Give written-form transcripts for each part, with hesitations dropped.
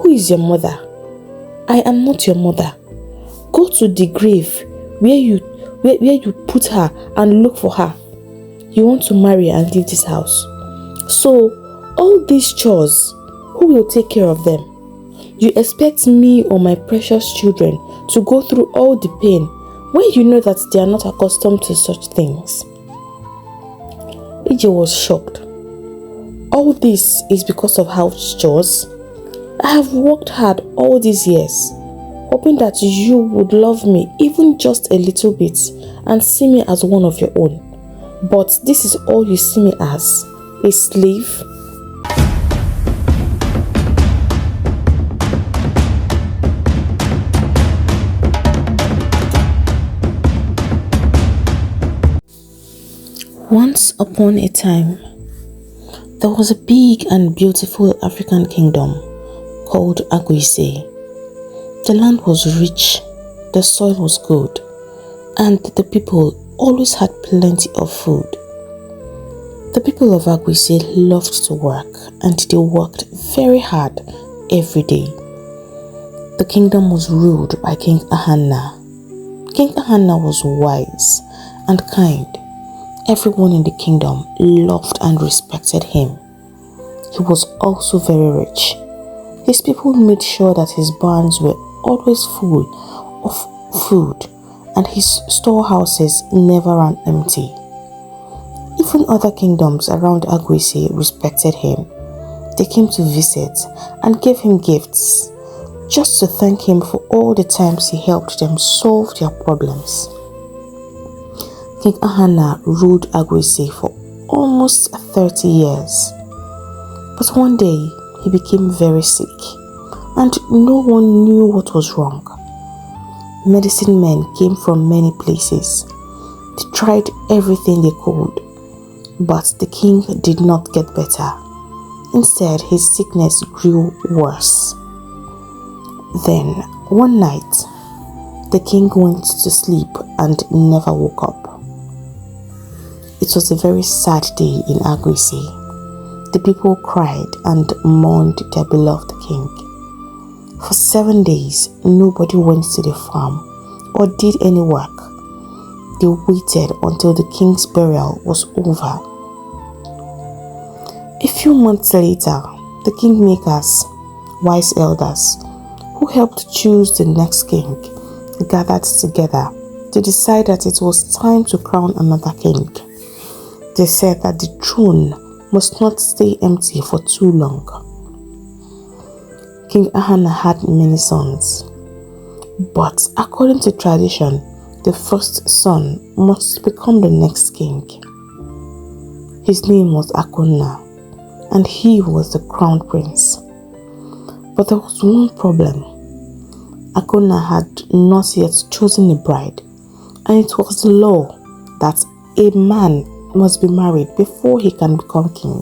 Who is your mother? I am not your mother. Go to the grave where you put her and look for her. You want to marry and leave this house. So, all these chores, who will take care of them? You expect me or my precious children to go through all the pain when you know that they are not accustomed to such things? Ije was shocked. All this is because of house chores? I have worked hard all these years, hoping that you would love me even just a little bit and see me as one of your own. But this is all you see me as, a slave? Once upon a time, there was a big and beautiful African kingdom called Aguise. The land was rich, the soil was good, and the people always had plenty of food. The people of Aguise loved to work, and they worked very hard every day. The kingdom was ruled by King Ahanna. King Ahanna was wise and kind. Everyone in the kingdom loved and respected him. He was also very rich. His people made sure that his barns were always full of food and his storehouses never ran empty. Even other kingdoms around Aguise respected him. They came to visit and gave him gifts just to thank him for all the times he helped them solve their problems. King Ahanna ruled Aguise for almost 30 years. But one day, he became very sick, and no one knew what was wrong. Medicine men came from many places. They tried everything they could, but the king did not get better. Instead, his sickness grew worse. Then, one night, the king went to sleep and never woke up. It was a very sad day in Aguise. The people cried and mourned their beloved king. For 7 days, nobody went to the farm or did any work. They waited until the king's burial was over. A few months later, the kingmakers, wise elders, who helped choose the next king, gathered together to decide that it was time to crown another king. They said that the throne must not stay empty for too long. King Ahanna had many sons, but according to tradition, the first son must become the next king. His name was Akonna, and he was the crown prince. But there was one problem. Akonna had not yet chosen a bride, and it was the law that a man must be married before he can become king.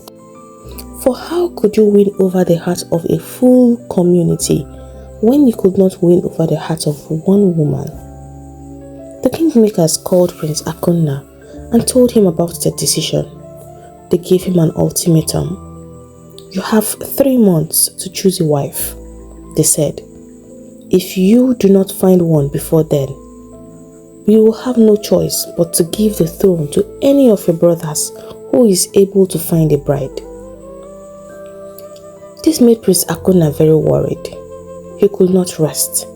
For how could you win over the heart of a full community when you could not win over the heart of one woman? The kingmakers called Prince Akonna and told him about their decision. They gave him an ultimatum. You have 3 months to choose a wife, they said. If you do not find one before then, you will have no choice but to give the throne to any of your brothers who is able to find a bride. This made Prince Akonna very worried. He could not rest.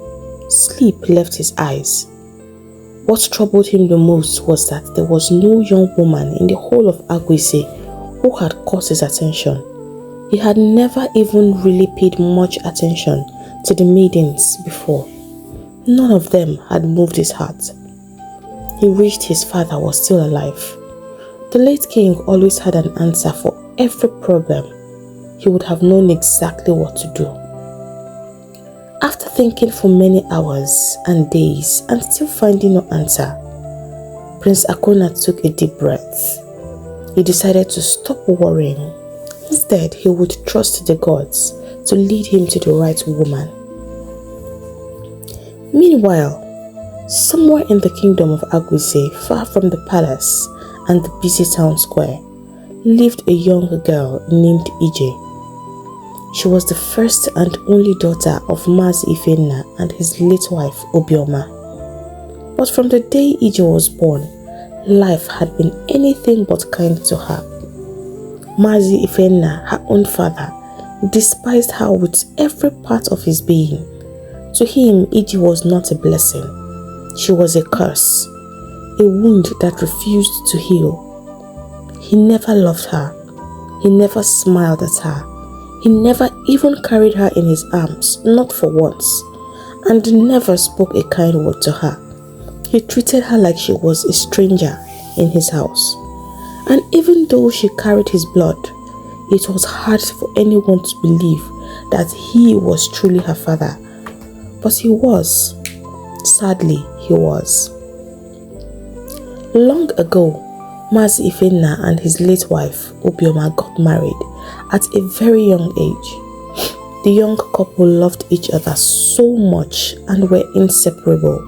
Sleep left his eyes. What troubled him the most was that there was no young woman in the whole of Aguise who had caught his attention. He had never even really paid much attention to the maidens before. None of them had moved his heart. He wished his father was still alive. The late king always had an answer for every problem. He would have known exactly what to do. After thinking for many hours and days and still finding no answer, Prince Akonna took a deep breath. He decided to stop worrying. Instead, he would trust the gods to lead him to the right woman. Meanwhile, somewhere in the kingdom of Aguise, far from the palace and the busy town square, lived a young girl named Ije. She was the first and only daughter of Mazi Ifenna and his late wife Obioma. But from the day Ije was born, life had been anything but kind to her. Mazi Ifenna, her own father, despised her with every part of his being. To him, Ije was not a blessing. She was a curse, a wound that refused to heal. He never loved her. He never smiled at her. He never even carried her in his arms, not for once, and never spoke a kind word to her. He treated her like she was a stranger in his house. And even though she carried his blood, it was hard for anyone to believe that he was truly her father. But he was. Sadly, he was. Long ago, Mazi Ifenna and his late wife, Obioma, got married at a very young age. The young couple loved each other so much and were inseparable.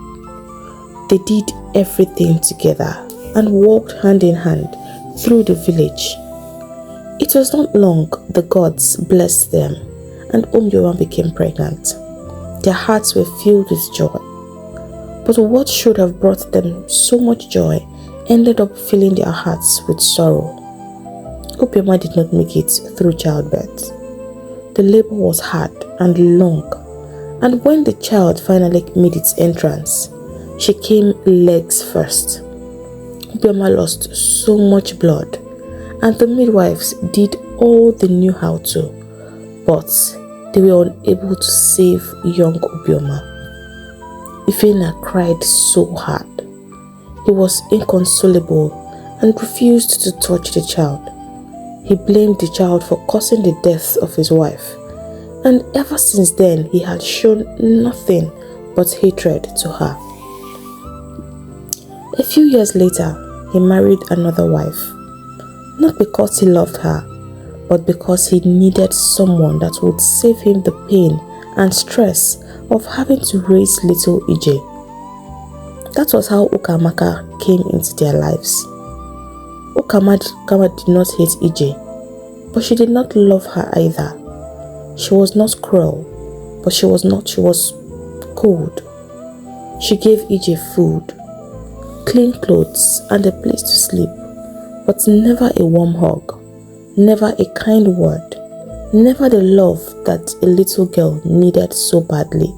They did everything together and walked hand in hand through the village. It was not long the gods blessed them and Obioma became pregnant. Their hearts were filled with joy. But what should have brought them so much joy ended up filling their hearts with sorrow. Obioma did not make it through childbirth. The labor was hard and long, and when the child finally made its entrance, she came legs first. Obioma lost so much blood, and the midwives did all they knew how to, but they were unable to save young Obioma. Ifenna cried so hard. He was inconsolable and refused to touch the child. He blamed the child for causing the death of his wife, and ever since then he had shown nothing but hatred to her. A few years later, he married another wife, not because he loved her, but because he needed someone that would save him the pain and stress of having to raise little Ije. That was how Ukamaka came into their lives. Ukamaka did not hate Ije, but she did not love her either. She was not cruel, but she was cold. She gave Ije food, clean clothes, and a place to sleep, but never a warm hug, never a kind word, never the love that a little girl needed so badly.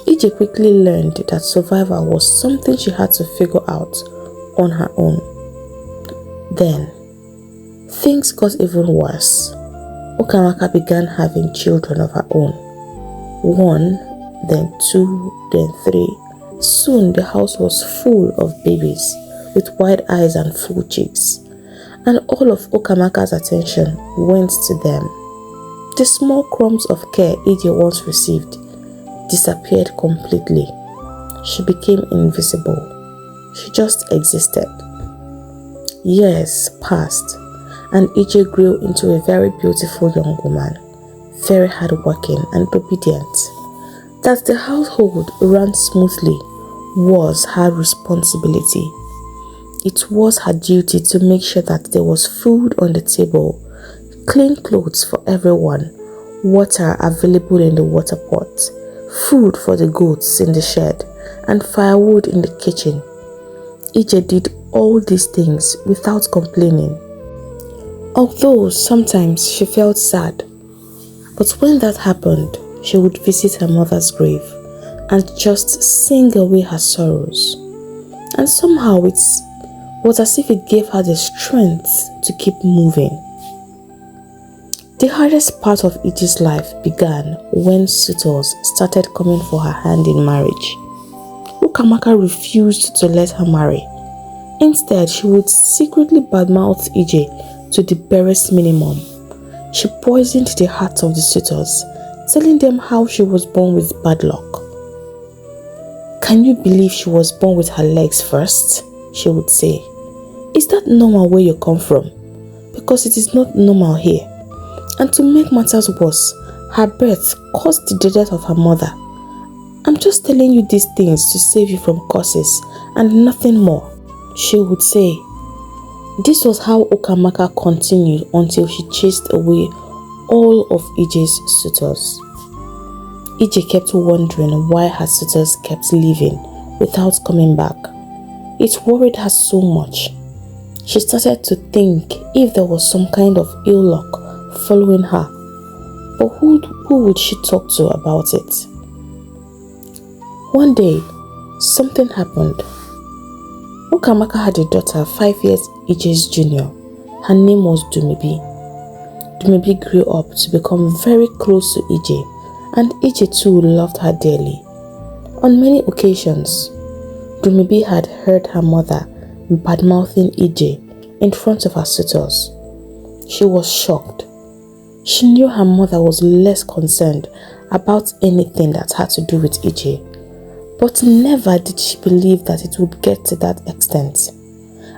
Ije quickly learned that survival was something she had to figure out on her own. Then, things got even worse. Ukamaka began having children of her own. 1, then 2, then 3. Soon the house was full of babies with wide eyes and full cheeks, and all of Ukamaka's attention went to them. The small crumbs of care Ije once received disappeared completely. She became invisible. She just existed. Years passed, and Ije grew into a very beautiful young woman, very hardworking and obedient. That the household ran smoothly was her responsibility. It was her duty to make sure that there was food on the table, clean clothes for everyone, water available in the water pot, food for the goats in the shed, and firewood in the kitchen. Ije did all these things without complaining. Although sometimes she felt sad, but when that happened, she would visit her mother's grave and just sing away her sorrows. And somehow it was as if it gave her the strength to keep moving. The hardest part of Ije's life began when suitors started coming for her hand in marriage. Ukamaka refused to let her marry. Instead, she would secretly badmouth Ije to the barest minimum. She poisoned the hearts of the suitors, telling them how she was born with bad luck. "Can you believe she was born with her legs first?" she would say. "Is that normal where you come from? Because it is not normal here. And to make matters worse, her birth caused the death of her mother. I'm just telling you these things to save you from curses and nothing more," she would say. This was how Ukamaka continued until she chased away all of Ije's suitors. Ije kept wondering why her suitors kept leaving without coming back. It worried her so much. She started to think if there was some kind of ill luck following her. But who would she talk to about it? One day, something happened. Ukamaka had a daughter 5 years Ije's junior. Her name was Dumebi. Dumebi grew up to become very close to Ije, and Ije too loved her dearly. On many occasions, Dumebi had heard her mother bad-mouthing Ije in front of her suitors. She was shocked. She knew her mother was less concerned about anything that had to do with Ije, but never did she believe that it would get to that extent.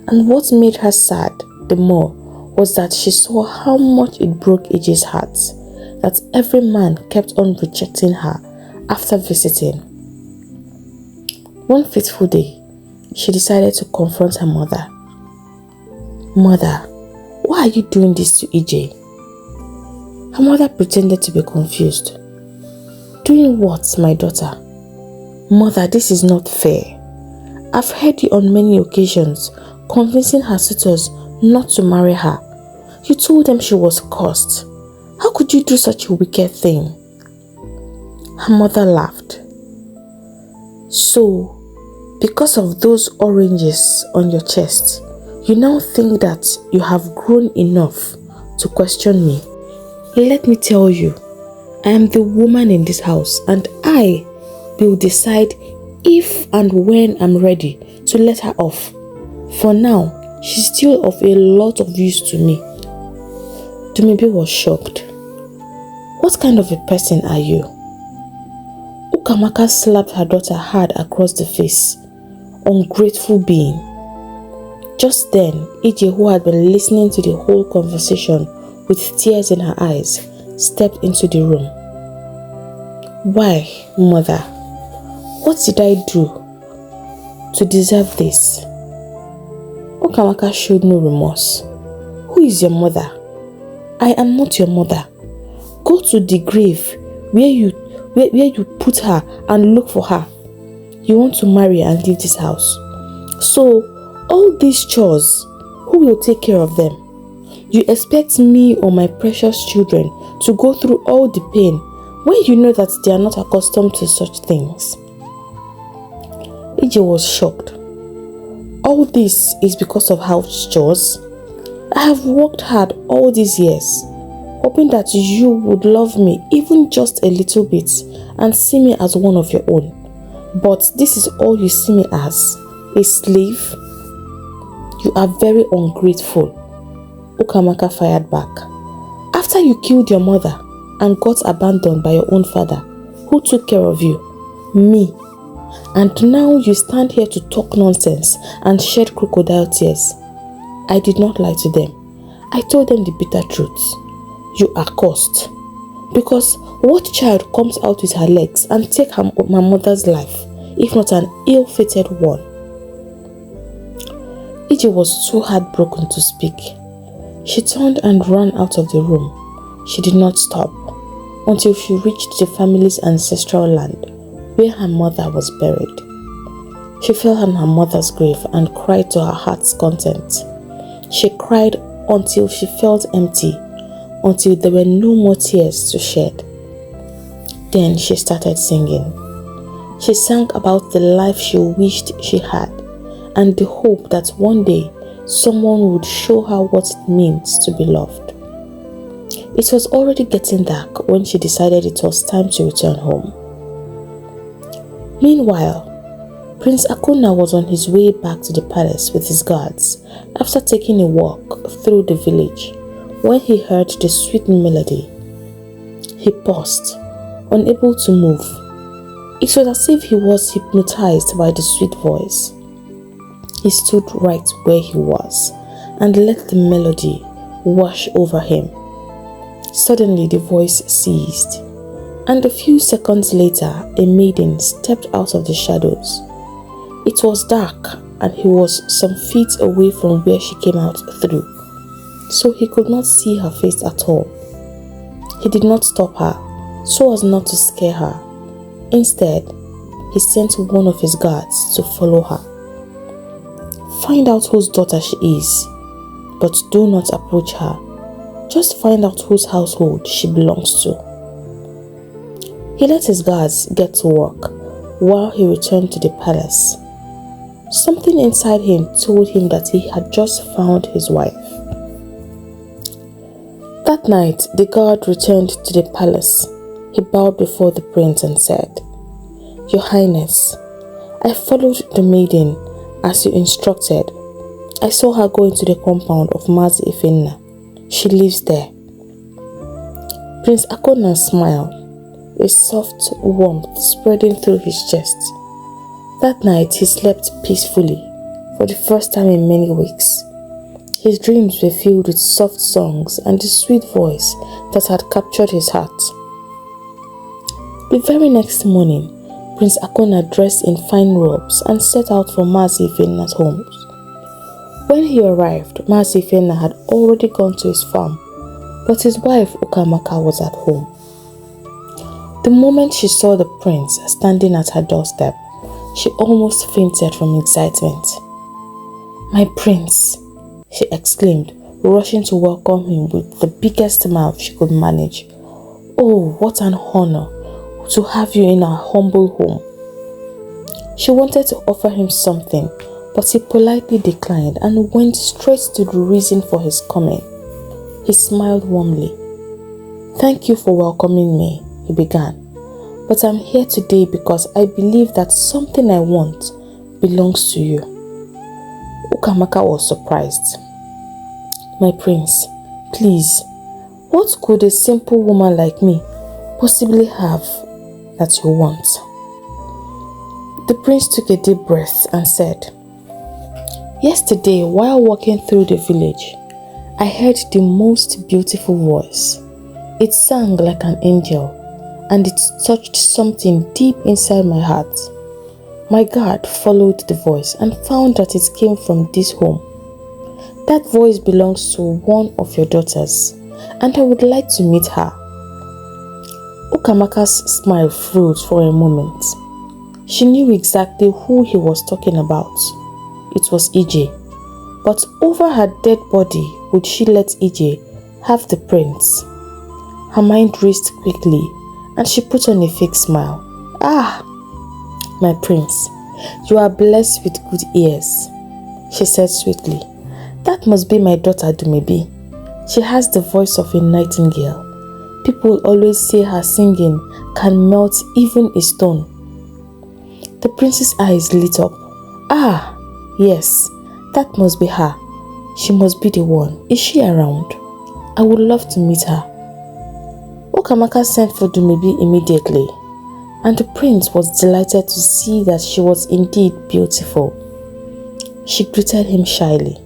And what made her sad the more was that she saw how much it broke Ije's heart that every man kept on rejecting her after visiting. One fateful day, she decided to confront her mother. "Mother, why are you doing this to Ije?" Her mother pretended to be confused. "Doing what, my daughter?" "Mother, this is not fair. I've heard you on many occasions convincing her suitors not to marry her. You told them she was cursed. How could you do such a wicked thing?" Her mother laughed. "So, because of those oranges on your chest, you now think that you have grown enough to question me? Let me tell you, I am the woman in this house, and I will decide if and when I'm ready to let her off. For now, she's still of a lot of use to me." Dumebi was shocked. "What kind of a person are you?" Ukamaka slapped her daughter hard across the face. "Ungrateful being." Just then, Ije, who had been listening to the whole conversation with tears in her eyes, stepped into the room. "Why, mother? What did I do to deserve this?" Ukamaka showed no remorse. "Who is your mother? I am not your mother. Go to the grave where you put her and look for her. You want to marry and leave this house. So, all these chores, who will take care of them? You expect me or my precious children to go through all the pain when you know that they are not accustomed to such things?" Ije was shocked. "All this is because of house chores? I have worked hard all these years, hoping that you would love me even just a little bit and see me as one of your own. But this is all you see me as? A slave? You are very ungrateful." Ukamaka fired back. "After you killed your mother and got abandoned by your own father, who took care of you? Me. And now you stand here to talk nonsense and shed crocodile tears. I did not lie to them. I told them the bitter truth. You are cursed. Because what child comes out with her legs and take my mother's life, if not an ill-fated one?" Ije was too heartbroken to speak. She turned and ran out of the room. She did not stop until she reached the family's ancestral land where her mother was buried. She fell on her mother's grave and cried to her heart's content. She cried until she felt empty, until there were no more tears to shed. Then she started singing. She sang about the life she wished she had and the hope that one day someone would show her what it means to be loved. It was already getting dark when she decided it was time to return home. Meanwhile, Prince Akuna was on his way back to the palace with his guards after taking a walk through the village when he heard the sweet melody. He paused, unable to move. It was as if he was hypnotized by the sweet voice. He stood right where he was and let the melody wash over him. Suddenly the voice ceased, and a few seconds later a maiden stepped out of the shadows. It was dark and he was some feet away from where she came out through, so he could not see her face at all. He did not stop her, so as not to scare her. Instead, he sent one of his guards to follow her. Find out whose daughter she is, but do not approach her. Just find out whose household she belongs to. He let his guards get to work while he returned to the palace. Something inside him told him that he had just found his wife. That night, the guard returned to the palace. He bowed before the prince and said, "Your Highness, I followed the maiden as you instructed. I saw her go into the compound of Mazi Ifenna. She lives there." Prince Akona smiled, a soft warmth spreading through his chest. That night he slept peacefully for the first time in many weeks. His dreams were filled with soft songs and the sweet voice that had captured his heart. The very next morning, Prince Akona dressed in fine robes and set out for Mazi Ifenna's home. When he arrived, Mazi Ifenna had already gone to his farm, but his wife Ukamaka was at home. The moment she saw the prince standing at her doorstep, she almost fainted from excitement. "My prince," she exclaimed, rushing to welcome him with the biggest smile she could manage. "Oh, what an honor to have you in our humble home." She wanted to offer him something, but he politely declined and went straight to the reason for his coming. He smiled warmly. "Thank you for welcoming me," he began, "but I'm here today because I believe that something I want belongs to you." Ukamaka was surprised. "My prince, please, what could a simple woman like me possibly have that you want?" The prince took a deep breath and said, "Yesterday, while walking through the village, I heard the most beautiful voice. It sang like an angel, and it touched something deep inside my heart. My guard followed the voice and found that it came from this home. That voice belongs to one of your daughters, and I would like to meet her." Ukamaka's smile froze for a moment. She knew exactly who he was talking about. It was Ije. But over her dead body, would she let Ije have the prince? Her mind raced quickly, and she put on a fake smile. "Ah, my prince, you are blessed with good ears," she said sweetly. "That must be my daughter Dumebi. She has the voice of a nightingale. People always say her singing can melt even a stone." The prince's eyes lit up. "Ah, yes, that must be her. She must be the one. Is she around? I would love to meet her." Ukamaka sent for Dumebi immediately, and the prince was delighted to see that she was indeed beautiful. She greeted him shyly.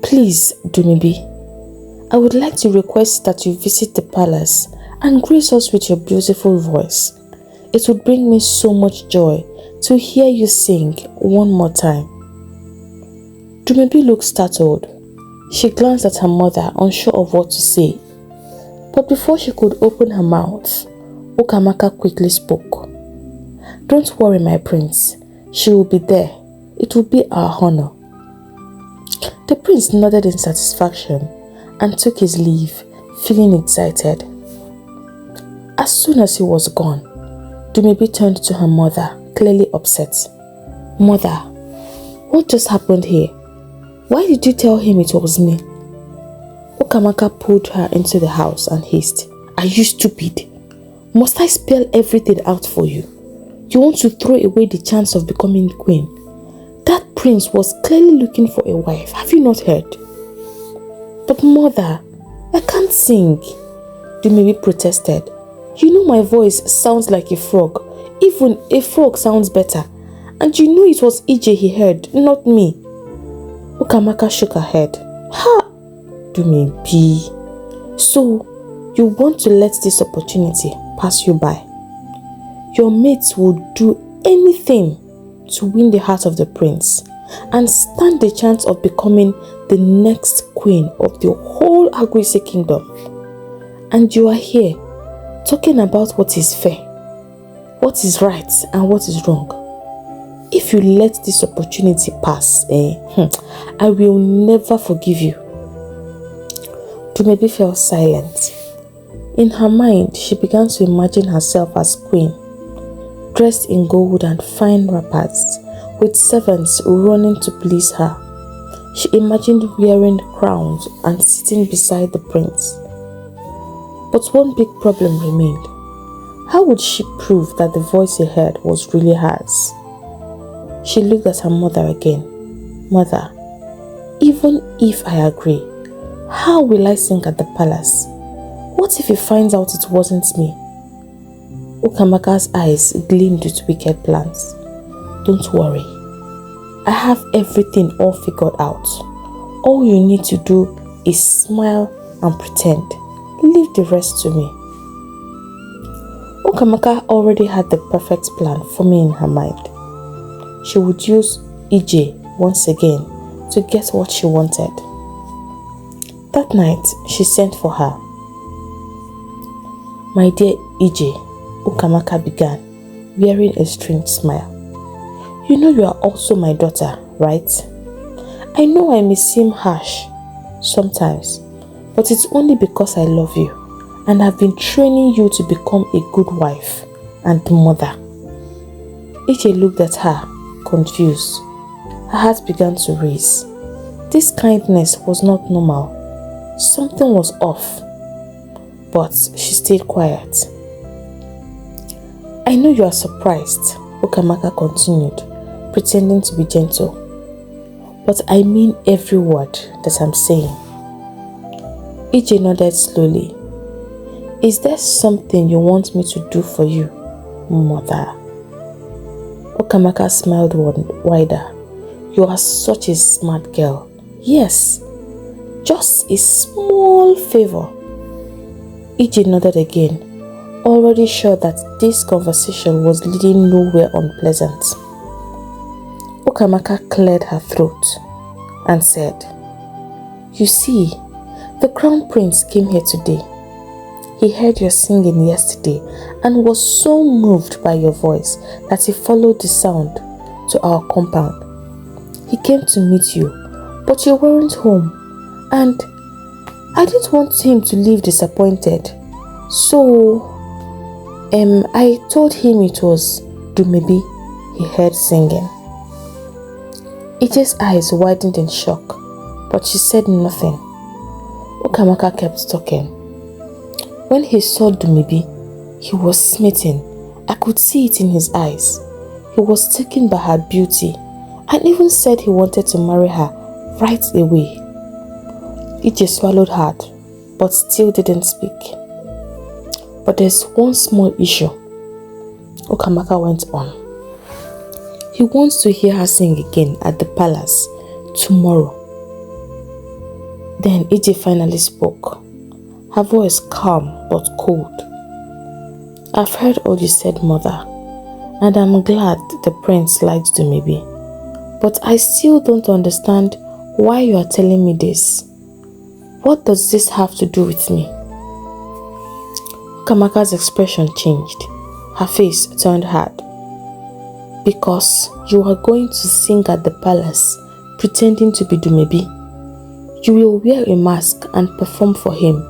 "Please, Dumebi, I would like to request that you visit the palace and grace us with your beautiful voice. It would bring me so much joy to hear you sing one more time." Dumebi looked startled. She glanced at her mother, unsure of what to say. But before she could open her mouth, Ukamaka quickly spoke. "Don't worry, my prince. She will be there. It will be our honor." The prince nodded in satisfaction and took his leave, feeling excited. As soon as he was gone, Dumebi turned to her mother, clearly upset. "Mother, what just happened here? Why did you tell him it was me?" Ukamaka pulled her into the house and hissed, "Are you stupid? Must I spell everything out for you? You want to throw away the chance of becoming queen? That prince was clearly looking for a wife. Have you not heard?" "But mother, I can't sing," Dumebi protested. "You know my voice sounds like a frog. Even a frog sounds better. And you know it was Ije he heard, not me." Ukamaka shook her head. "Ha! Dumebi. So, you want to let this opportunity pass you by? Your mates would do anything to win the heart of the prince and stand the chance of becoming the next queen of the whole Agwise kingdom. And you are here talking about what is fair, what is right, and what is wrong. If you let this opportunity pass, I will never forgive you. Dumebi fell silent. In her mind, she began to imagine herself as queen, dressed in gold and fine wrappers, with servants running to please her. She imagined wearing crowns and sitting beside the prince. But one big problem remained. How would she prove that the voice he heard was really hers? She looked at her mother again. Mother, even if I agree, how will I sing at the palace? What if he finds out it wasn't me? Ukamaka's eyes gleamed with wicked plans. Don't worry. I have everything all figured out. All you need to do is smile and pretend. Leave the rest to me. Ukamaka already had the perfect plan forming in her mind. She would use EJ once again to get what she wanted. That night, she sent for her. My dear EJ, Ukamaka began, wearing a strange smile. You know you are also my daughter, right? I know I may seem harsh sometimes, but it's only because I love you and have been training you to become a good wife and mother. EJ looked at her, confused. Her heart began to race. This kindness was not normal. Something was off. But she stayed quiet. I know you are surprised, Ukamaka continued, pretending to be gentle. But I mean every word that I'm saying. EJ nodded slowly. Is there something you want me to do for you, mother? Ukamaka smiled wider. You are such a smart girl. Yes, just a small favor. EJ nodded again, already sure that this conversation was leading nowhere unpleasant. Ukamaka cleared her throat and said, You see, the crown prince came here today. He heard your singing yesterday and was so moved by your voice that he followed the sound to our compound. He came to meet you, but you weren't home, and I didn't want him to leave disappointed. So, I told him it was Dumebi he heard singing. Ije's eyes widened in shock, but she said nothing. Ukamaka kept talking. When he saw Dumebi, he was smitten. I could see it in his eyes. He was taken by her beauty and even said he wanted to marry her right away. Ije swallowed hard, but still didn't speak. But there's one small issue, Ukamaka went on. He wants to hear her sing again at the palace tomorrow. Then Ije finally spoke, her voice calm but cold. I've heard all you said, mother, and I'm glad the prince likes Dumebi. But I still don't understand why you are telling me this. What does this have to do with me? Ukamaka's expression changed. Her face turned hard. Because you are going to sing at the palace, pretending to be Dumebi. You will wear a mask and perform for him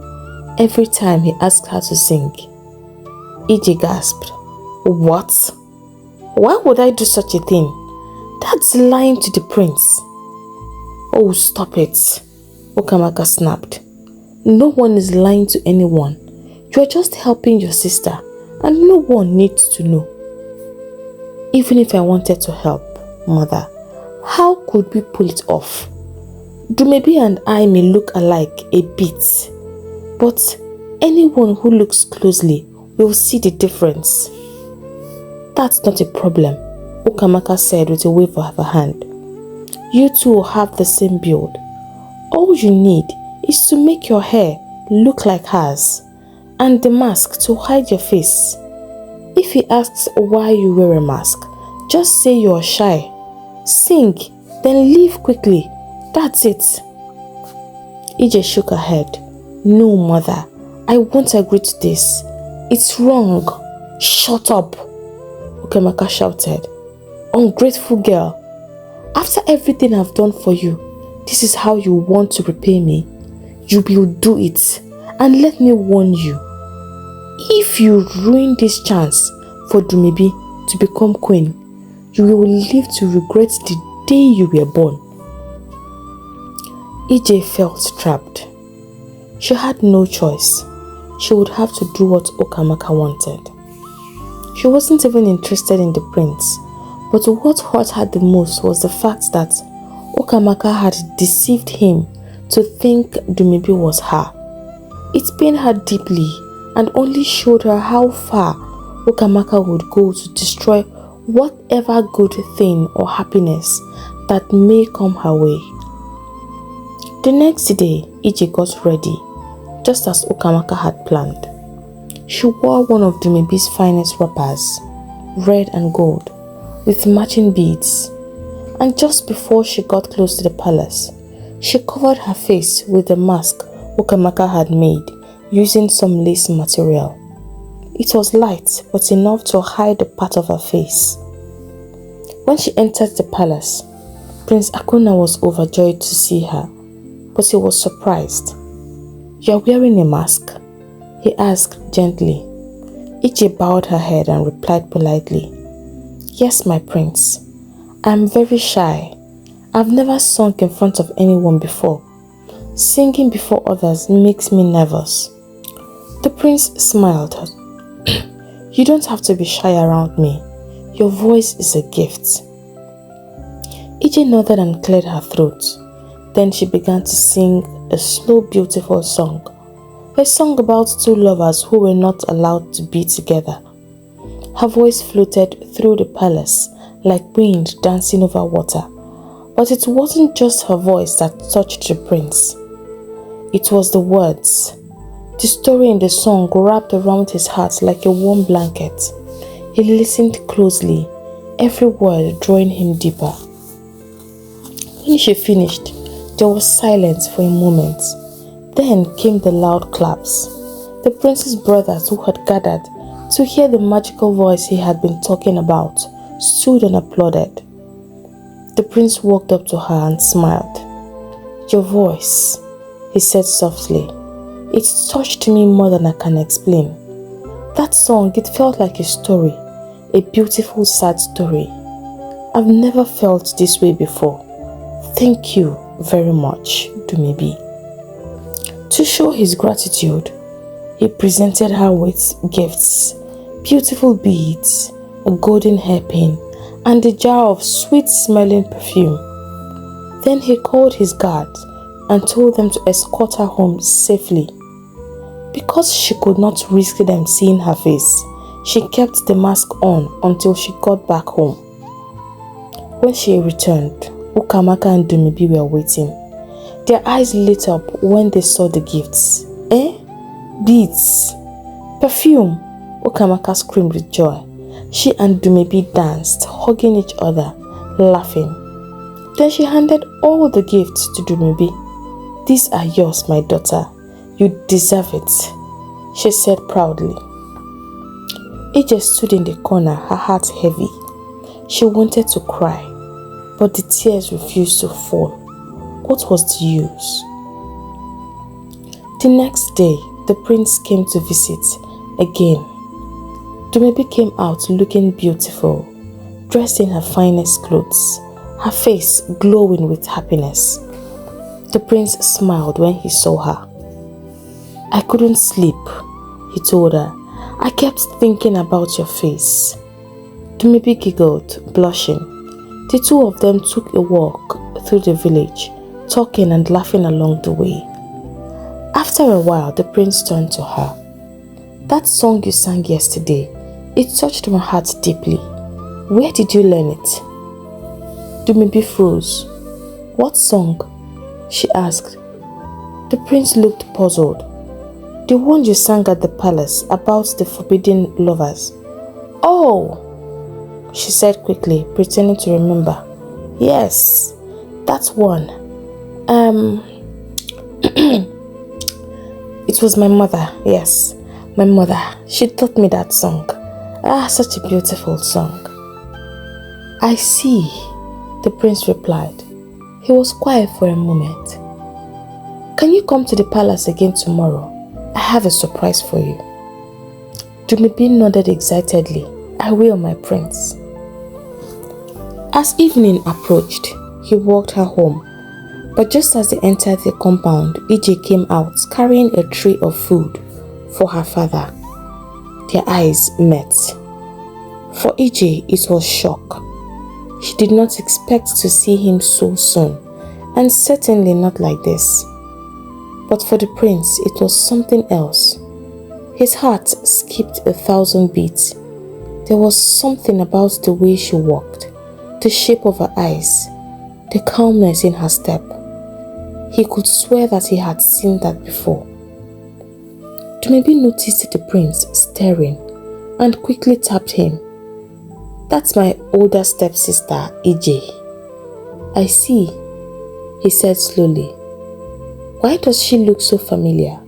every time he asks her to sing. Ije gasped. What? Why would I do such a thing? That's lying to the prince. Oh, stop it, Ukamaka snapped. No one is lying to anyone. You are just helping your sister, and no one needs to know. Even if I wanted to help, mother, how could we pull it off? Dumebi and I may look alike a bit, but anyone who looks closely will see the difference. That's not a problem, Ukamaka said with a wave of her hand. You two have the same build. All you need is to make your hair look like hers and the mask to hide your face. If he asks why you wear a mask, just say you're shy. Sing, then leave quickly. That's it. Ije shook her head. No, mother, I won't agree to this. It's wrong. Shut up, Okemaka shouted. Ungrateful girl. After everything I've done for you, this is how you want to repay me? You will do it. And let me warn you, if you ruin this chance for Dumebi to become queen, you will live to regret the day you were born. EJ felt trapped. She had no choice. She would have to do what Okamaka wanted. She wasn't even interested in the prince, but what hurt her the most was the fact that Okamaka had deceived him to think Dumebi was her. It pained her deeply and only showed her how far Okamaka would go to destroy whatever good thing or happiness that may come her way. The next day, EJ got ready, just as Okamaka had planned. She wore one of Dumebi's finest wrappers, red and gold, with matching beads, and just before she got close to the palace, she covered her face with the mask Okamaka had made using some lace material. It was light, but enough to hide a part of her face. When she entered the palace, Prince Akuna was overjoyed to see her, but he was surprised. "You're wearing a mask?" he asked gently. Ichi bowed her head and replied politely, "Yes, my prince. I'm very shy. I've never sung in front of anyone before. Singing before others makes me nervous." The prince smiled. "You don't have to be shy around me. Your voice is a gift." Ije nodded and cleared her throat. Then she began to sing a slow, beautiful song. A song about two lovers who were not allowed to be together. Her voice floated through the palace like wind dancing over water. But it wasn't just her voice that touched the prince. It was the words. The story in the song wrapped around his heart like a warm blanket. He listened closely, every word drawing him deeper. When she finished, there was silence for a moment. Then came the loud claps. The prince's brothers who had gathered to hear the magical voice he had been talking about stood and applauded. The prince walked up to her and smiled. "Your voice," he said softly. "It touched me more than I can explain. That song, it felt like a story, a beautiful sad story. I've never felt this way before. Thank you very much, Dumebi." To show his gratitude, he presented her with gifts, beautiful beads, a golden hairpin, and a jar of sweet-smelling perfume. Then he called his guards and told them to escort her home safely. Because she could not risk them seeing her face, she kept the mask on until she got back home. When she returned, Okamaka and Dumebi were waiting. Their eyes lit up when they saw the gifts. Beads! Perfume! Okamaka screamed with joy. She and Dumebi danced, hugging each other, laughing. Then she handed all the gifts to Dumebi. "These are yours, my daughter. You deserve it," she said proudly. Ije stood in the corner, her heart heavy. She wanted to cry, but the tears refused to fall. What was the use? The next day, the prince came to visit again. Dumebi came out looking beautiful, dressed in her finest clothes, her face glowing with happiness. The prince smiled when he saw her. "I couldn't sleep," he told her. "I kept thinking about your face." Dumebi giggled, blushing. The two of them took a walk through the village, talking and laughing along the way. After a while, the prince turned to her. "That song you sang yesterday, it touched my heart deeply. Where did you learn it?" Dumebi froze. "What song?" she asked. The prince looked puzzled. "The one you sang at the palace about the forbidden lovers." "Oh," she said quickly, pretending to remember. "Yes, that one. It was my mother, yes, my mother. She taught me that song. Ah, such a beautiful song. I see, the prince replied. He was quiet for a moment. Can you come to the palace again tomorrow? I have a surprise for you. Dumebi nodded excitedly. I will, my prince. As evening approached, he walked her home. But just as they entered the compound, EJ came out carrying a tray of food for her father. Their eyes met. For EJ, it was shock. She did not expect to see him so soon, and certainly not like this. But for the prince, it was something else. His heart skipped 1,000 beats. There was something about the way she walked, the shape of her eyes, the calmness in her step. He could swear that he had seen that before. Dumebi noticed the prince staring and quickly tapped him. That's my older stepsister, EJ. I see, he said slowly. Why does she look so familiar?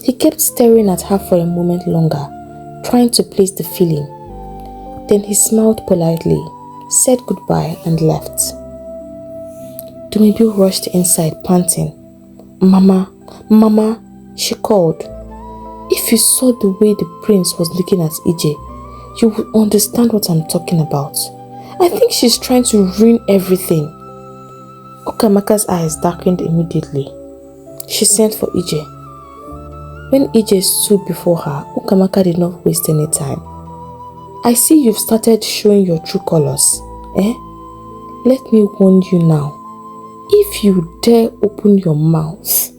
He kept staring at her for a moment longer, trying to place the feeling. Then he smiled politely, said goodbye and left. Dumebi rushed inside panting. Mama, Mama, she called. If you saw the way the prince was looking at EJ, you would understand what I'm talking about. I think she's trying to ruin everything. Ukamaka's eyes darkened immediately. She sent for EJ. When EJ stood before her, Ukamaka did not waste any time. I see you've started showing your true colors. Let me warn you now. If you dare open your mouth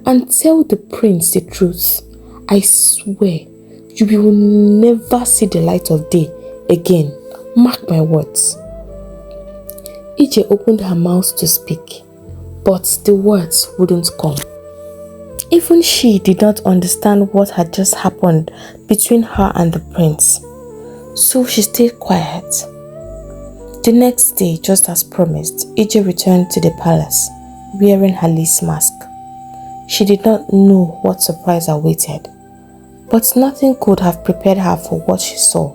and tell the prince the truth, I swear you will never see the light of day again. Mark my words. EJ opened her mouth to speak, but the words wouldn't come. Even she did not understand what had just happened between her and the prince, so she stayed quiet. The next day, just as promised, EJ returned to the palace, wearing her lace mask. She did not know what surprise awaited, but nothing could have prepared her for what she saw.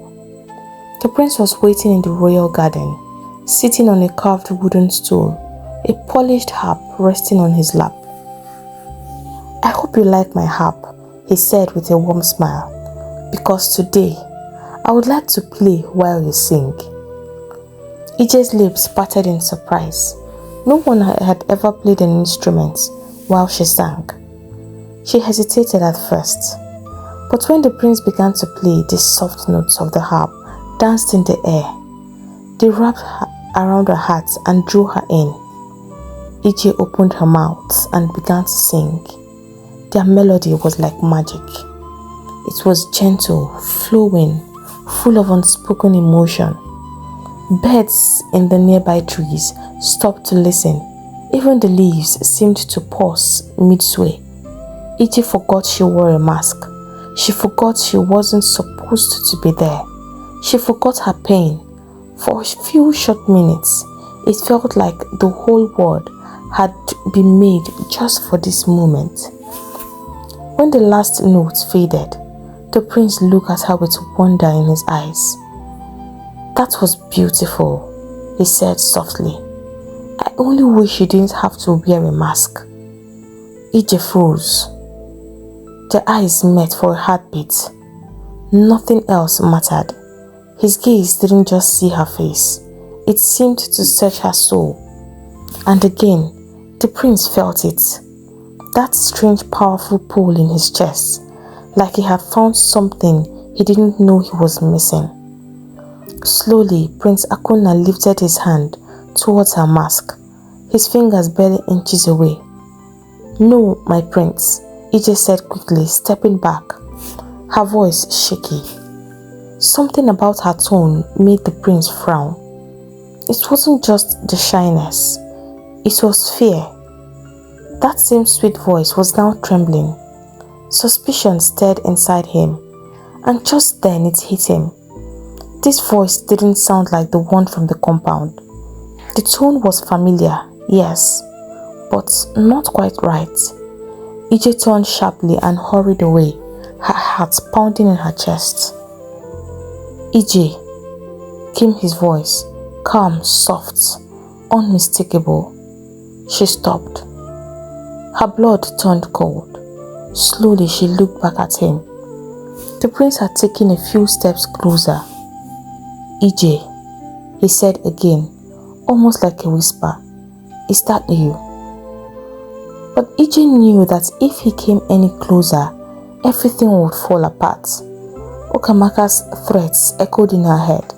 The prince was waiting in the royal garden, sitting on a carved wooden stool, a polished harp resting on his lap. I hope you like my harp, he said with a warm smile, because today I would like to play while you sing. EJ's lips parted in surprise. No one had ever played an instrument while she sang. She hesitated at first, but when the prince began to play, the soft notes of the harp danced in the air. They wrapped around her heart and drew her in. EJ opened her mouth and began to sing. Their melody was like magic. It was gentle, flowing, full of unspoken emotion. Birds in the nearby trees stopped to listen. Even the leaves seemed to pause mid-sway. EJ forgot she wore a mask. She forgot she wasn't supposed to be there. She forgot her pain. For a few short minutes, it felt like the whole world had been made just for this moment. When the last note faded, the prince looked at her with wonder in his eyes. That was beautiful, he said softly. I only wish you didn't have to wear a mask. EJ froze. Their eyes met for a heartbeat. Nothing else mattered. His gaze didn't just see her face. It seemed to search her soul. And again, the prince felt it. That strange, powerful pull in his chest, like he had found something he didn't know he was missing. Slowly, Prince Akuna lifted his hand towards her mask, his fingers barely inches away. No, my prince, EJ said quickly, stepping back, her voice shaky. Something about her tone made the prince frown. It wasn't just the shyness, it was fear. That same sweet voice was now trembling. Suspicion stirred inside him, and just then it hit him. This voice didn't sound like the one from the compound. The tone was familiar, yes, but not quite right. EJ turned sharply and hurried away, her heart pounding in her chest. EJ, came his voice, calm, soft, unmistakable. She stopped. Her blood turned cold. Slowly she looked back at him. The prince had taken a few steps closer. EJ, he said again, almost like a whisper, is that you? But EJ knew that if he came any closer, everything would fall apart. Okamaka's threats echoed in her head.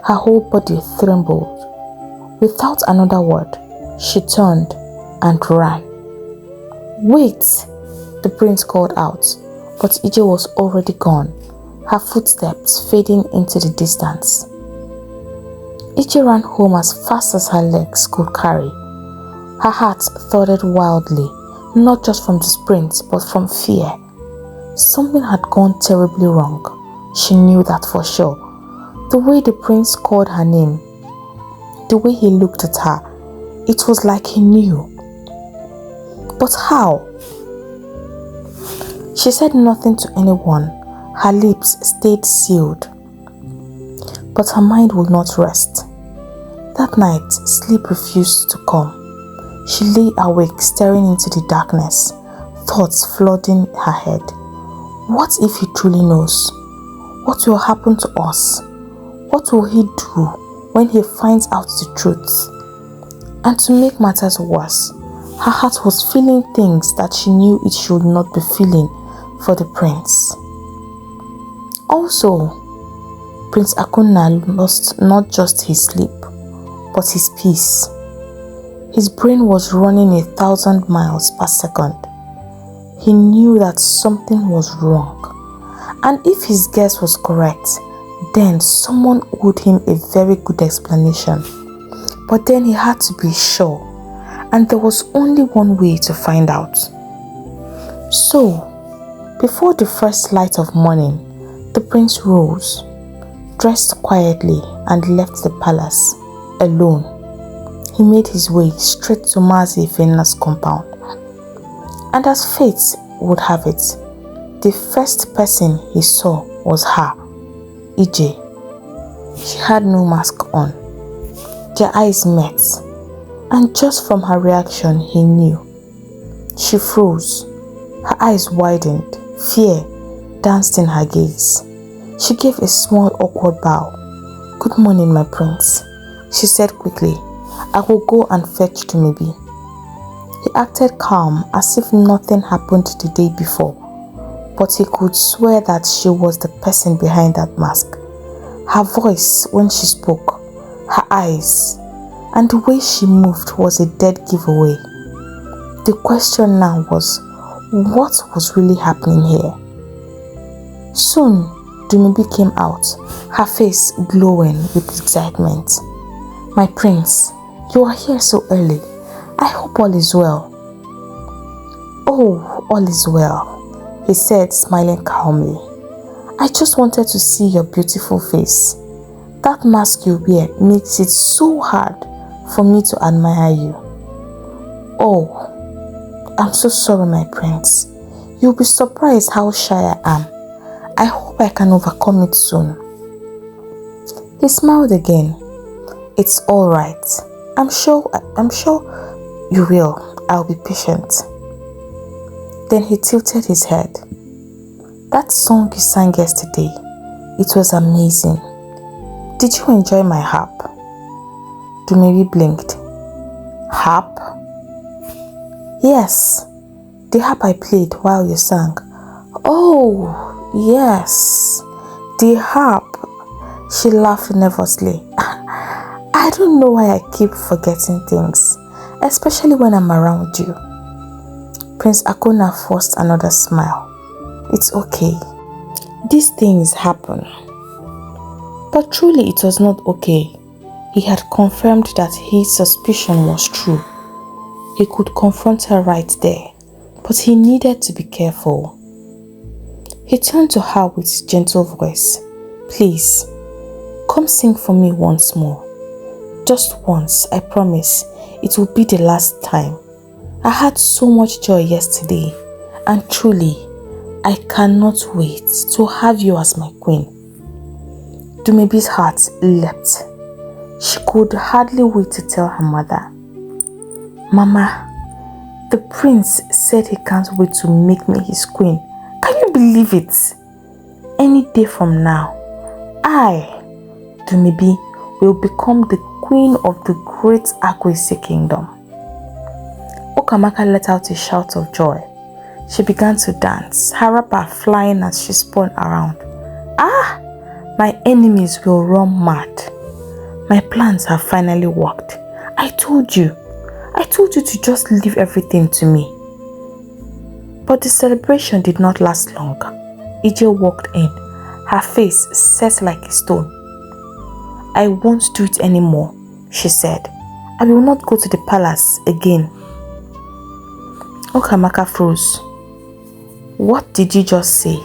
Her whole body trembled. Without another word, she turned and ran. Wait! The prince called out, but EJ was already gone, her footsteps fading into the distance. EJ ran home as fast as her legs could carry. Her heart thudded wildly, not just from the sprint, but from fear. Something had gone terribly wrong. She knew that for sure. The way the prince called her name, the way he looked at her, it was like he knew. But how? She said nothing to anyone. Her lips stayed sealed. But her mind would not rest. That night, sleep refused to come. She lay awake, staring into the darkness, thoughts flooding her head. What if he truly knows? What will happen to us? What will he do when he finds out the truth? And to make matters worse, her heart was feeling things that she knew it should not be feeling for the prince. Also, Prince Akuna lost not just his sleep, but his peace. His brain was running 1,000 miles per second. He knew that something was wrong. And if his guess was correct, then someone owed him a very good explanation. But then he had to be sure, and there was only one way to find out. So, before the first light of morning, the prince rose, dressed quietly, and left the palace alone. He made his way straight to Mazi Ifena's compound. And as fate would have it, the first person he saw was her, EJ. She had no mask on. Their eyes met, and just from her reaction he knew. She froze. Her eyes widened. Fear danced in her gaze. She gave a small awkward bow. "Good morning, my prince," she said quickly. "I will go and fetch Tumibi." He acted calm, as if nothing happened the day before, but he could swear that she was the person behind that mask. Her voice when she spoke, her eyes, and the way she moved was a dead giveaway. The question now was, what was really happening here? Soon, Tumibi came out, her face glowing with excitement. "My prince, you are here so early. I hope all is well." "Oh, all is well," he said, smiling calmly. "I just wanted to see your beautiful face. That mask you wear makes it so hard for me to admire you." "Oh, I'm so sorry, my prince. You'll be surprised how shy I am. I hope I can overcome it soon." He smiled again. "It's all right. I'm sure you will. I'll be patient." Then he tilted his head. "That song you sang yesterday, it was amazing. Did you enjoy my harp?" Tumibi blinked. "Harp?" "Yes, the harp I played while you sang." "Oh, yes, the harp." She laughed nervously. "I don't know why I keep forgetting things, especially when I'm around you." Prince Akuna forced another smile. "It's okay. These things happen." But truly it was not okay. He had confirmed that his suspicion was true. He could confront her right there, but he needed to be careful. He turned to her with gentle voice. "Please, come sing for me once more. Just once, I promise. It will be the last time. I had so much joy yesterday. and truly, I cannot wait to have you as my queen. Dumebi's heart leapt. She could hardly wait to tell her mother. Mama, the prince said he can't wait to make me his queen. Can you believe it? Any day from now, I, Dumebi, will become the queen of the great Akwese kingdom. Ukamaka let out a shout of joy. She began to dance, her wrapper flying as she spun around. Ah! My enemies will run mad. My plans have finally worked. I told you to just leave everything to me. But the celebration did not last long. Ije walked in, her face set like a stone. I won't do it anymore, she said. I will not go to the palace again. Ukamaka froze. What did you just say?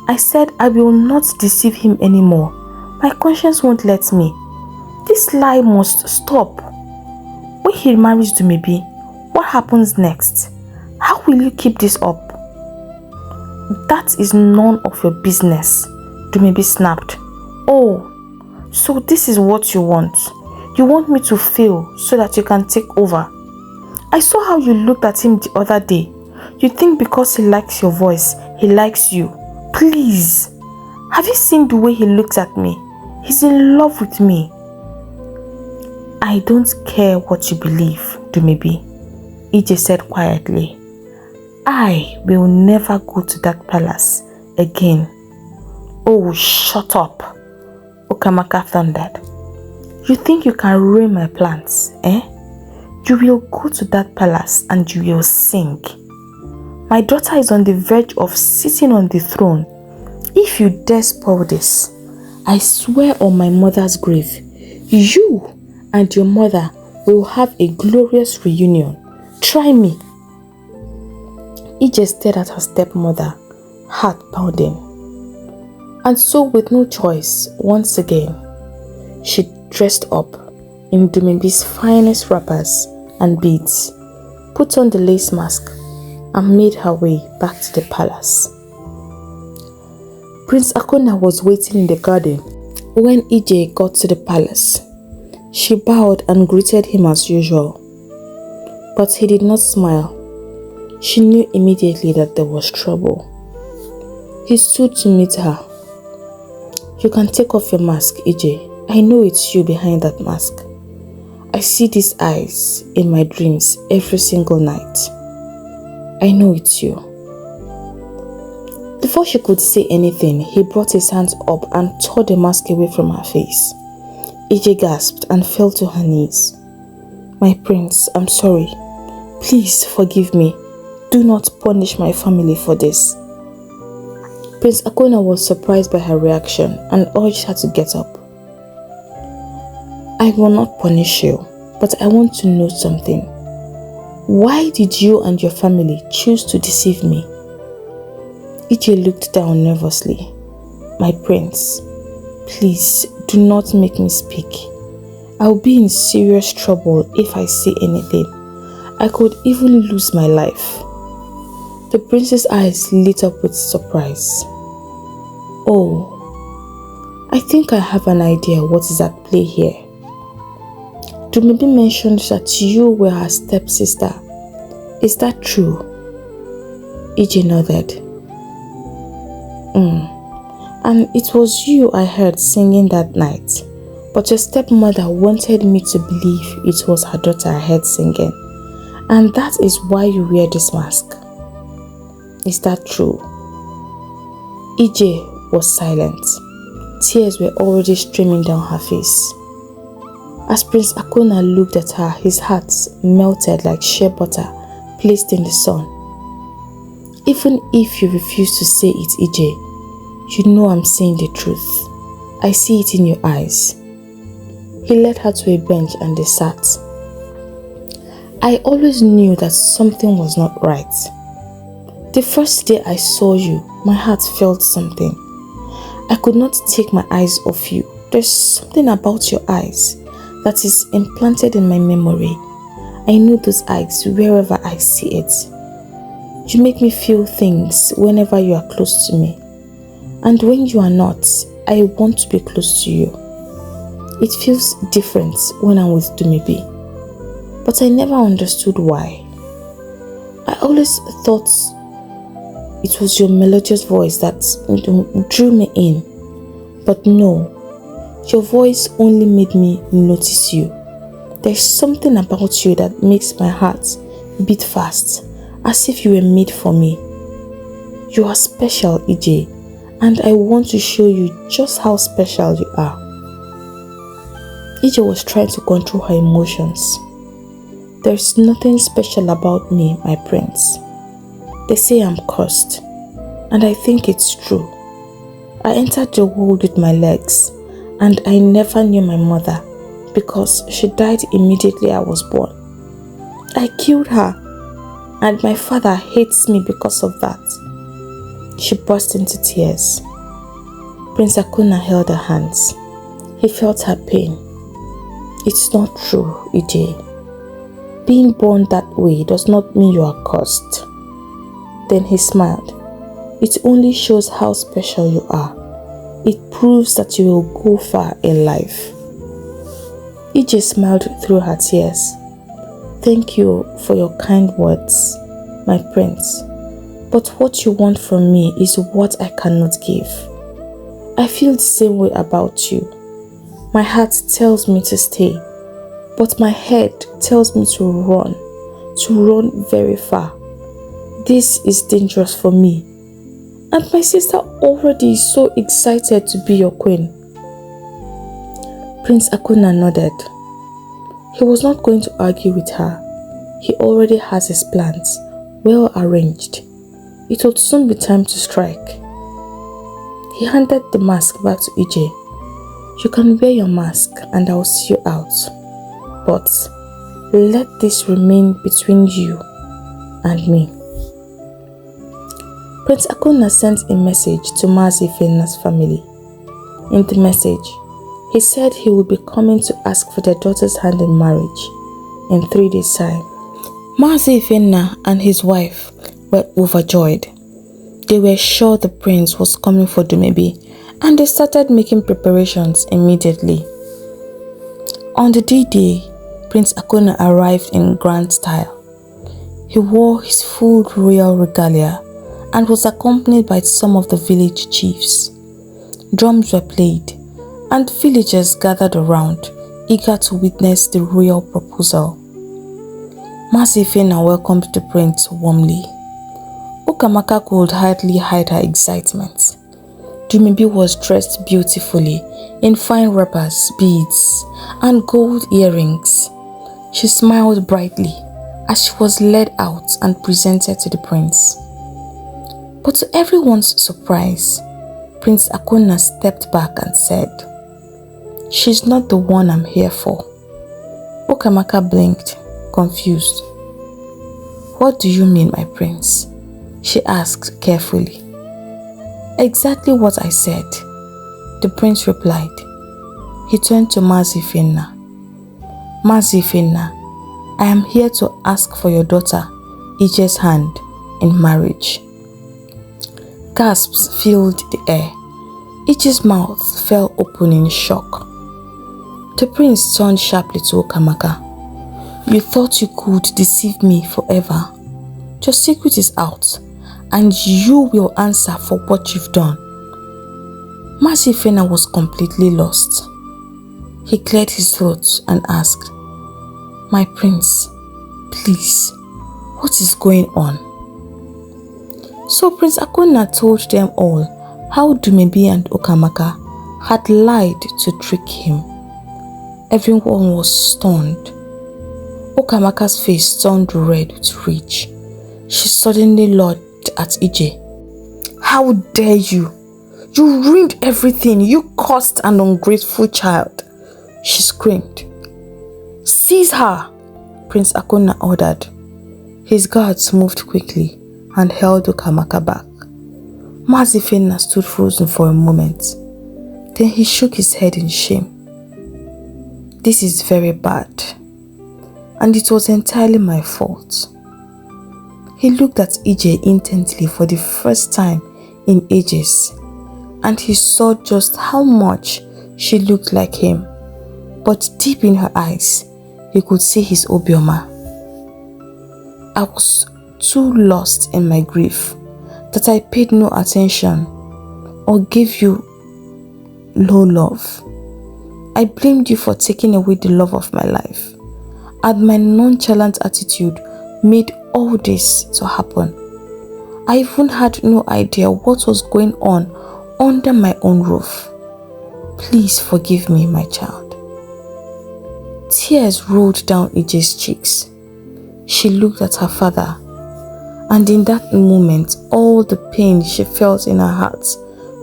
I said I will not deceive him anymore. My conscience won't let me. This lie must stop. When he marries Dumebi, what happens next? How will you keep this up? That is none of your business, Dumebi snapped. Oh, so this is what you want. You want me to fail so that you can take over. I saw how you looked at him the other day. You think because he likes your voice, he likes you. Please, have you seen the way he looks at me? He's in love with me. I don't care what you believe, Dumebi, Ije said quietly. I will never go to that palace again. Oh, shut up, Ukamaka thundered. You think you can ruin my plans, eh? You will go to that palace and you will sing. My daughter is on the verge of sitting on the throne. If you dare spoil this, I swear on my mother's grave, you and your mother will have a glorious reunion. Try me. Ije stared at her stepmother, heart pounding. And so with no choice, once again, she dressed up in Dumebi's finest wrappers and beads, put on the lace mask, and made her way back to the palace. Prince Akona was waiting in the garden when Ije got to the palace. She bowed and greeted him as usual, but he did not smile. She knew immediately that there was trouble. He stood to meet her. You can take off your mask, Ije. I know it's you behind that mask. I see these eyes in my dreams every single night. I know it's you. Before she could say anything, he brought his hands up and tore the mask away from her face. Ije gasped and fell to her knees. My prince, I'm sorry. Please forgive me. Do not punish my family for this. Prince Akona was surprised by her reaction and urged her to get up. I will not punish you, but I want to know something. Why did you and your family choose to deceive me? Ije looked down nervously. My prince, please do not make me speak. I'll be in serious trouble if I say anything. I could even lose my life. The prince's eyes lit up with surprise. Oh, I think I have an idea what is at play here. Dumebi mentioned that you were her stepsister. Is that true? Ije nodded. And it was you I heard singing that night. But your stepmother wanted me to believe it was her daughter I heard singing. And that is why you wear this mask. Is that true? Ije was silent. Tears were already streaming down her face. As Prince Akona looked at her, his heart melted like shea butter placed in the sun. Even if you refuse to say it, Ije, you know I'm saying the truth. I see it in your eyes. He led her to a bench and they sat. I always knew that something was not right. The first day I saw you, my heart felt something. I could not take my eyes off you. There's something about your eyes that is implanted in my memory. I know those eyes wherever I see it. You make me feel things whenever you are close to me. And when you are not, I want to be close to you. It feels different when I'm with Dumebi. But I never understood why. I always thought it was your melodious voice that drew me in. But no, your voice only made me notice you. There's something about you that makes my heart beat fast, as if you were made for me. You are special, EJ, and I want to show you just how special you are. EJ was trying to control her emotions. There's nothing special about me, my prince. They say I'm cursed, and I think it's true. I entered the world with my legs, and I never knew my mother because she died immediately I was born. I killed her, and my father hates me because of that. She burst into tears. Prince Akuna held her hands. He felt her pain. It's not true, EJ. Being born that way does not mean you are cursed. Then he smiled. It only shows how special you are. It proves that you will go far in life. EJ smiled through her tears. Thank you for your kind words, my prince. But what you want from me is what I cannot give. I feel the same way about you. My heart tells me to stay, but my head tells me to run very far. This is dangerous for me. And my sister already is so excited to be your queen. Prince Akuna nodded. He was not going to argue with her. He already has his plans, well arranged. It would soon be time to strike. He handed the mask back to EJ. You can wear your mask and I will see you out. But let this remain between you and me. Prince Akuna sent a message to Mazi Ifena's family. In the message, he said he would be coming to ask for their daughter's hand in marriage in 3 days' time. Mazi Ifena and his wife were overjoyed. They were sure the prince was coming for Dumebi, and they started making preparations immediately. On the D-Day, Prince Akuna arrived in grand style. He wore his full royal regalia and was accompanied by some of the village chiefs. Drums were played, and villagers gathered around, eager to witness the royal proposal. Mazi Ifena welcomed the prince warmly. Ukamaka could hardly hide her excitement. Dumebi was dressed beautifully in fine wrappers, beads, and gold earrings. She smiled brightly as she was led out and presented to the prince. But to everyone's surprise, Prince Akuna stepped back and said, "She's not the one I'm here for." Ukamaka blinked, confused. "What do you mean, my prince?" she asked carefully. "Exactly what I said," the prince replied. He turned to Mazi Ifena. "Mazi Ifena, I am here to ask for your daughter, Ije's hand in marriage." Gasps filled the air. Ije's mouth fell open in shock. The prince turned sharply to Ukamaka. "You thought you could deceive me forever. Your secret is out, and you will answer for what you've done." Mazi Ifena was completely lost. He cleared his throat and asked, "My prince, please, what is going on?" So Prince Akuna told them all how Dumebi and Ukamaka had lied to trick him. Everyone was stunned. Ukamaka's face turned red with rage. She suddenly looked at EJ. "How dare you! You ruined everything, you cursed and ungrateful child!" she screamed. "Seize her!" Prince Akuna ordered. His guards moved quickly and held Ukamaka back. Mazi Ifena stood frozen for a moment. Then he shook his head in shame. "This is very bad, and it was entirely my fault." He looked at EJ intently for the first time in ages, and he saw just how much she looked like him. But deep in her eyes, he could see his Obioma. I was too lost in my grief that I paid no attention or gave you low love. I blamed you for taking away the love of my life, and my nonchalant attitude made all this to happen. I even had no idea what was going on under my own roof. Please forgive me, my child. Tears rolled down EJ's cheeks. She looked at her father, and in that moment, all the pain she felt in her heart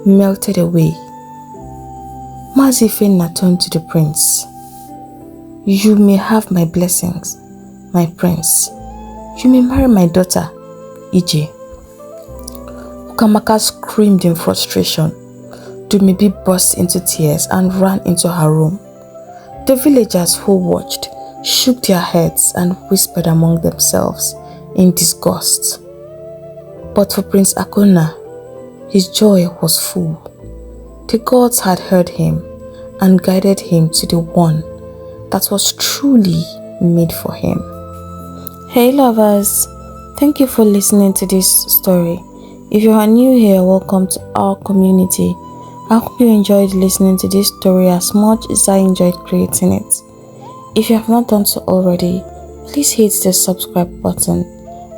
melted away. Mazi Fenna turned to the prince. You may have my blessings, my prince. You may marry my daughter, EJ. Ukamaka screamed in frustration. Dumebi burst into tears and ran into her room. The villagers who watched shook their heads and whispered among themselves in disgust. But for Prince Akuna, his joy was full. The gods had heard him and guided him to the one that was truly made for him. Hey lovers, thank you for listening to this story. If you are new here, welcome to our community. I hope you enjoyed listening to this story as much as I enjoyed creating it. If you have not done so already, please hit the subscribe button,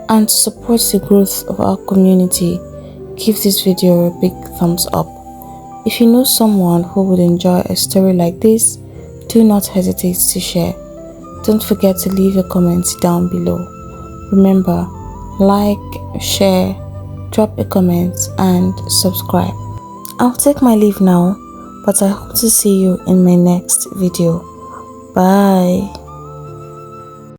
and to support the growth of our community, give this video a big thumbs up. If you know someone who would enjoy a story like this, do not hesitate to share. Don't forget to leave a comment down below. Remember, like, share, drop a comment and subscribe. I'll take my leave now, but I hope to see you in my next video. Bye.